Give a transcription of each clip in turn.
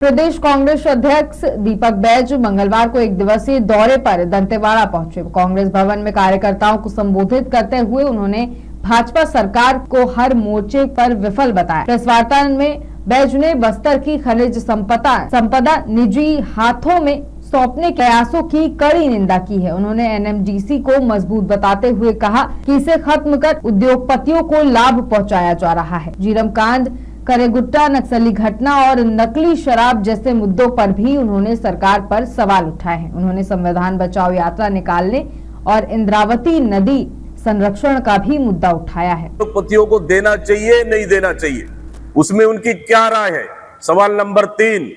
प्रदेश कांग्रेस अध्यक्ष दीपक बैज मंगलवार को एक दिवसीय दौरे पर दंतेवाड़ा पहुंचे। कांग्रेस भवन में कार्यकर्ताओं को संबोधित करते हुए उन्होंने भाजपा सरकार को हर मोर्चे पर विफल बताया। प्रेस वार्ता में बैज ने बस्तर की खनिज संपदा निजी हाथों में सौंपने के प्रयासों की कड़ी निंदा की है। उन्होंने एनएमडीसी को मजबूत बताते हुए कहा कि इसे खत्म कर उद्योगपतियों को लाभ पहुंचाया जा रहा है। जीरम कांड, करेगुट्टा, नक्सली घटना और नकली शराब जैसे मुद्दों पर भी उन्होंने सरकार पर सवाल उठाए हैं। उन्होंने संविधान बचाओ यात्रा निकालने और इंद्रावती नदी संरक्षण का भी मुद्दा उठाया है। उद्योगपतियों को देना चाहिए, नहीं देना चाहिए, उसमें उनकी क्या राय है? सवाल नंबर 3।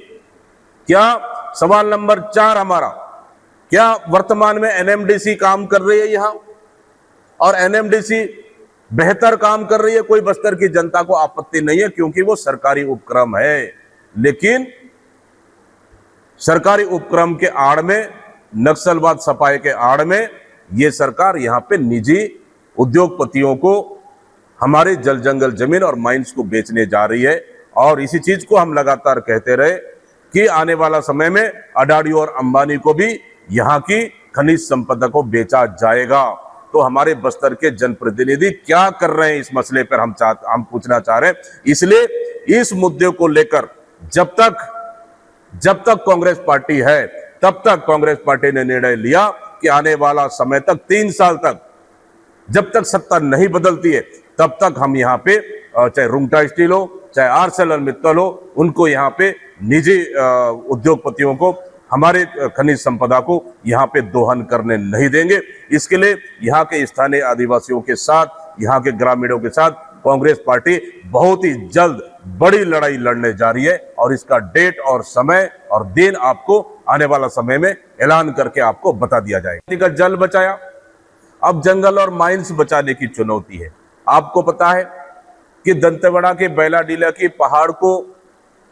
क्या सवाल नंबर 4 हमारा, क्या वर्तमान में एनएमडीसी काम कर रही है यहाँ और एनएमडीसी बेहतर काम कर रही है? कोई बस्तर की जनता को आपत्ति नहीं है क्योंकि वो सरकारी उपक्रम है। लेकिन सरकारी उपक्रम के आड़ में, नक्सलवाद सफाई के आड़ में ये सरकार यहाँ पे निजी उद्योगपतियों को हमारे जल जंगल जमीन और माइंस को बेचने जा रही है। और इसी चीज को हम लगातार कहते रहे कि आने वाला समय में अडानी और अंबानी को भी यहाँ की खनिज संपदा को बेचा जाएगा। तो हमारे बस्तर के जनप्रतिनिधि क्या कर रहे हैं इस मसले पर हम पूछना चाह रहे हैं। इसलिए इस मुद्दे को लेकर जब तक कांग्रेस पार्टी है, तब तक कांग्रेस पार्टी ने निर्णय लिया कि आने वाला समय तक 3 साल तक जब तक सत्ता नहीं बदलती है तब तक हम यहाँ पे चाहे रुंगटा स्टील हो, चाहे आर्सेलरमित्तल हो, उनको यहाँ पे निजी उद्योगपतियों को हमारे खनिज संपदा को यहाँ पे दोहन करने नहीं देंगे। इसके लिए यहाँ के स्थानीय आदिवासियों के साथ, यहाँ के ग्रामीणों के साथ कांग्रेस पार्टी बहुत ही जल्द बड़ी लड़ाई लड़ने जा रही है और इसका डेट और समय और दिन आपको आने वाला समय में ऐलान करके आपको बता दिया जाएगा। जल बचाया, अब जंगल और माइंस बचाने की चुनौती है। आपको पता है कि दंतेवाड़ा के बैलाडीला की पहाड़ को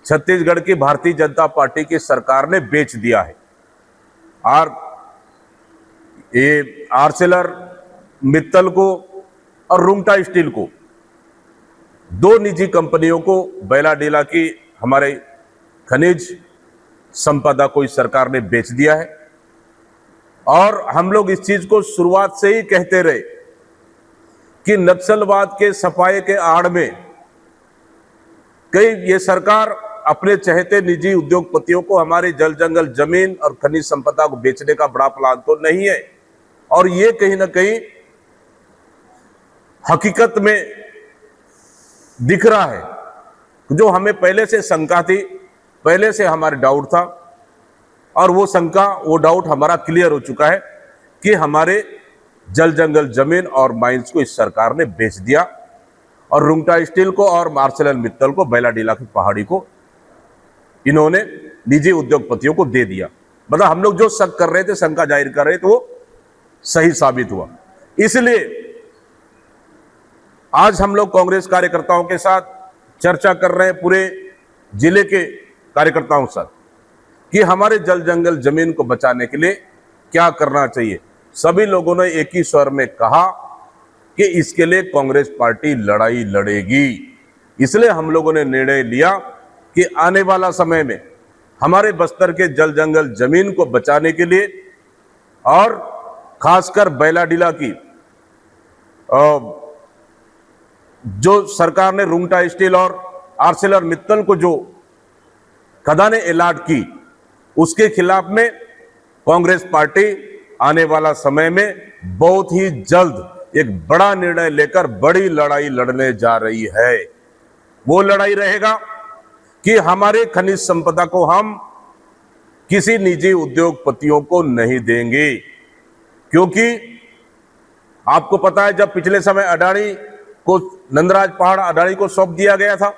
छत्तीसगढ़ की भारतीय जनता पार्टी की सरकार ने बेच दिया है और ये आर्सेलरमित्तल को और रुंगटा स्टील को, 2 निजी कंपनियों को बैलाडीला की हमारे खनिज संपदा को इस सरकार ने बेच दिया है। और हम लोग इस चीज को शुरुआत से ही कहते रहे कि नक्सलवाद के सफाई के आड़ में कई ये सरकार अपने चहेते निजी उद्योगपतियों को हमारे जल जंगल जमीन और खनिज संपदा को बेचने का बड़ा प्लान तो नहीं है। और ये कहीं ना कहीं हकीकत में दिख रहा है। जो हमें पहले से शंका थी, पहले से हमारे डाउट था, और वो शंका, वो डाउट हमारा क्लियर हो चुका है कि हमारे जल जंगल जमीन और माइंस को इस सरकार ने बेच दिया और रुंगटा स्टील को और आर्सेलरमित्तल को, बैलाडीला की पहाड़ी को इन्होंने निजी उद्योगपतियों को दे दिया। मतलब हम लोग जो शक कर रहे थे, शंका जाहिर कर रहे थे, वो सही साबित हुआ। इसलिए आज हम लोग कांग्रेस कार्यकर्ताओं के साथ चर्चा कर रहे हैं, पूरे जिले के कार्यकर्ताओं के साथ, कि हमारे जल जंगल जमीन को बचाने के लिए क्या करना चाहिए। सभी लोगों ने एक ही स्वर में कहा कि इसके लिए कांग्रेस पार्टी लड़ाई लड़ेगी। इसलिए हम लोगों ने निर्णय लिया कि आने वाला समय में हमारे बस्तर के जल जंगल जमीन को बचाने के लिए और खासकर बैलाडीला की जो सरकार ने रुंगटा स्टील और आर्सेलरमित्तल को जो खदानें अलॉट की, उसके खिलाफ में कांग्रेस पार्टी आने वाला समय में बहुत ही जल्द एक बड़ा निर्णय लेकर बड़ी लड़ाई लड़ने जा रही है। वो लड़ाई रहेगा कि हमारे खनिज संपदा को हम किसी निजी उद्योगपतियों को नहीं देंगे। क्योंकि आपको पता है, जब पिछले समय अडानी को, नंदराज पहाड़ अडानी को सौंप दिया गया था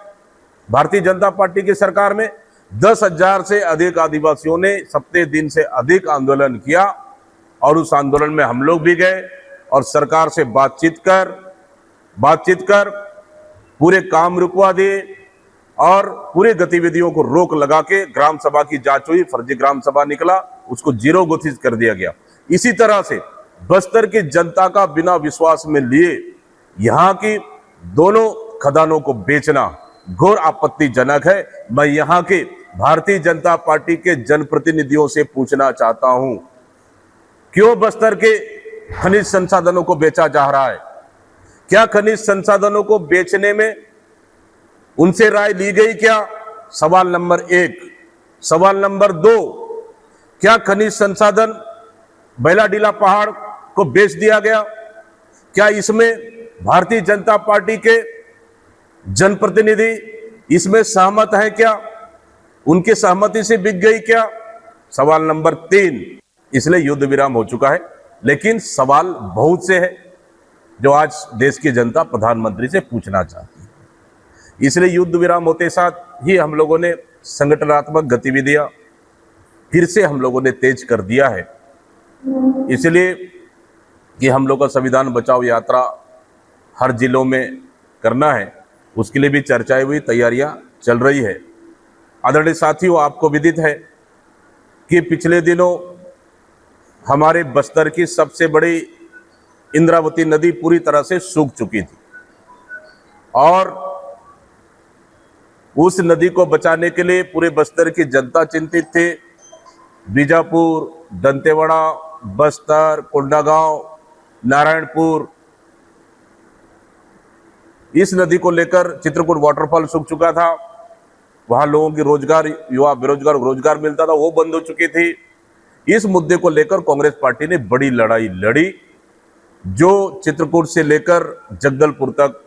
भारतीय जनता पार्टी की सरकार में, 10,000 से अधिक आदिवासियों ने 70 दिन से अधिक आंदोलन किया और उस आंदोलन में हम लोग भी गए और सरकार से बातचीत कर पूरे काम रुकवा दिए और पूरी गतिविधियों को रोक लगा के ग्राम सभा की जांच हुई, फर्जी ग्राम सभा निकला, उसको जीरो घोषित कर दिया गया। इसी तरह से बस्तर की जनता का बिना विश्वास में लिए यहाँ की दोनों खदानों को बेचना घोर आपत्तिजनक है। मैं यहाँ के भारतीय जनता पार्टी के जनप्रतिनिधियों से पूछना चाहता हूं, क्यों बस्तर के खनिज संसाधनों को बेचा जा रहा है? क्या खनिज संसाधनों को बेचने में उनसे राय ली गई क्या? सवाल नंबर 1। सवाल नंबर 2, क्या खनिज संसाधन बैलाडीला पहाड़ को बेच दिया गया? क्या इसमें भारतीय जनता पार्टी के जनप्रतिनिधि इसमें सहमत हैं क्या? उनकी सहमति से बिक गई क्या? सवाल नंबर 3, इसलिए युद्ध विराम हो चुका है, लेकिन सवाल बहुत से हैं जो आज देश की जनता प्रधानमंत्री से पूछना चाहती है। इसलिए युद्ध विराम होते साथ ही हम लोगों ने संगठनात्मक गतिविधियां फिर से हम लोगों ने तेज कर दिया है, इसलिए कि हम लोग का संविधान बचाओ यात्रा हर जिलों में करना है, उसके लिए भी चर्चाएं हुई, तैयारियां चल रही है। आदरणीय साथियों, आपको विदित है कि पिछले दिनों हमारे बस्तर की सबसे बड़ी इंद्रावती नदी पूरी तरह से सूख चुकी थी और उस नदी को बचाने के लिए पूरे बस्तर की जनता चिंतित थी। बीजापुर, दंतेवाड़ा, बस्तर, कोंडागांव, नारायणपुर, इस नदी को लेकर चित्रकूट वाटरफॉल सूख चुका था, वहां लोगों की रोजगार, युवा बेरोजगार रोजगार मिलता था, वो बंद हो चुकी थी। इस मुद्दे को लेकर कांग्रेस पार्टी ने बड़ी लड़ाई लड़ी, जो चित्रकूट से लेकर जगदलपुर तक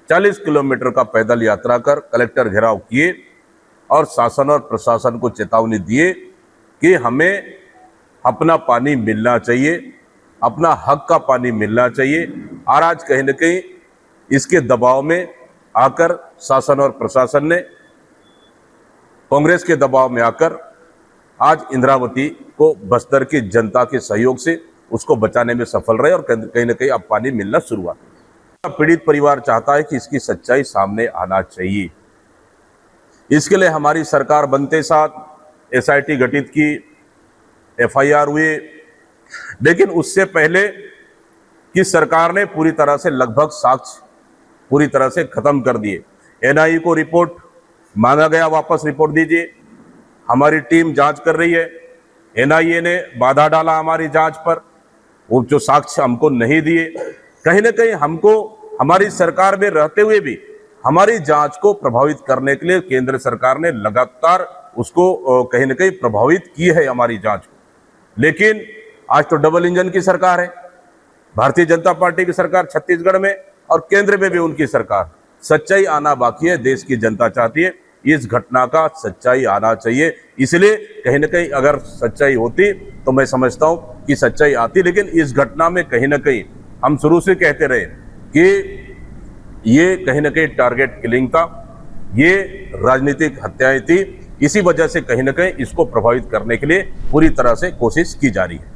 40 किलोमीटर का पैदल यात्रा कर कलेक्टर घेराव किए और शासन और प्रशासन को चेतावनी दिए कि हमें अपना पानी मिलना चाहिए, अपना हक का पानी मिलना चाहिए। और आज कहीं न कहीं इसके दबाव में आकर शासन और प्रशासन ने, कांग्रेस के दबाव में आकर आज इंद्रावती को बस्तर की जनता के सहयोग से उसको बचाने में सफल रहे और कहीं न कहीं अब पानी मिलना शुरू हुआ। पीड़ित परिवार चाहता है कि इसकी सच्चाई सामने आना चाहिए। इसके लिए हमारी सरकार बनते साथ एसआईटी गठित की, एफआईआर हुए, लेकिन उससे पहले कि सरकार ने पूरी तरह से लगभग साक्ष्य पूरी तरह से खत्म कर दिए। एनआईए को रिपोर्ट मांगा गया, वापस रिपोर्ट दीजिए। हमारी टीम जांच कर रही है। एनआईए ने बाधा डाला हमारी जांच पर, वो जो साक्ष्य हमको नहीं दिए। कहीं ना कहीं हमको हमारी सरकार में रहते हुए भी हमारी जांच को प्रभावित करने के लिए केंद्र सरकार ने लगातार उसको कहीं ना कहीं प्रभावित की है हमारी जांच को। लेकिन आज तो डबल इंजन की सरकार है, भारतीय जनता पार्टी की सरकार छत्तीसगढ़ में और केंद्र में भी उनकी सरकार। सच्चाई आना बाकी है, देश की जनता चाहती है इस घटना का सच्चाई आना चाहिए। इसलिए कहीं ना कहीं अगर सच्चाई होती तो मैं समझता हूं कि सच्चाई आती, लेकिन इस घटना में कहीं ना कहीं हम शुरू से कहते रहे कि ये कहीं ना कहीं टारगेट किलिंग था, ये राजनीतिक हत्याएं थी। इसी वजह से कहीं ना कहीं इसको प्रभावित करने के लिए पूरी तरह से कोशिश की जा रही है।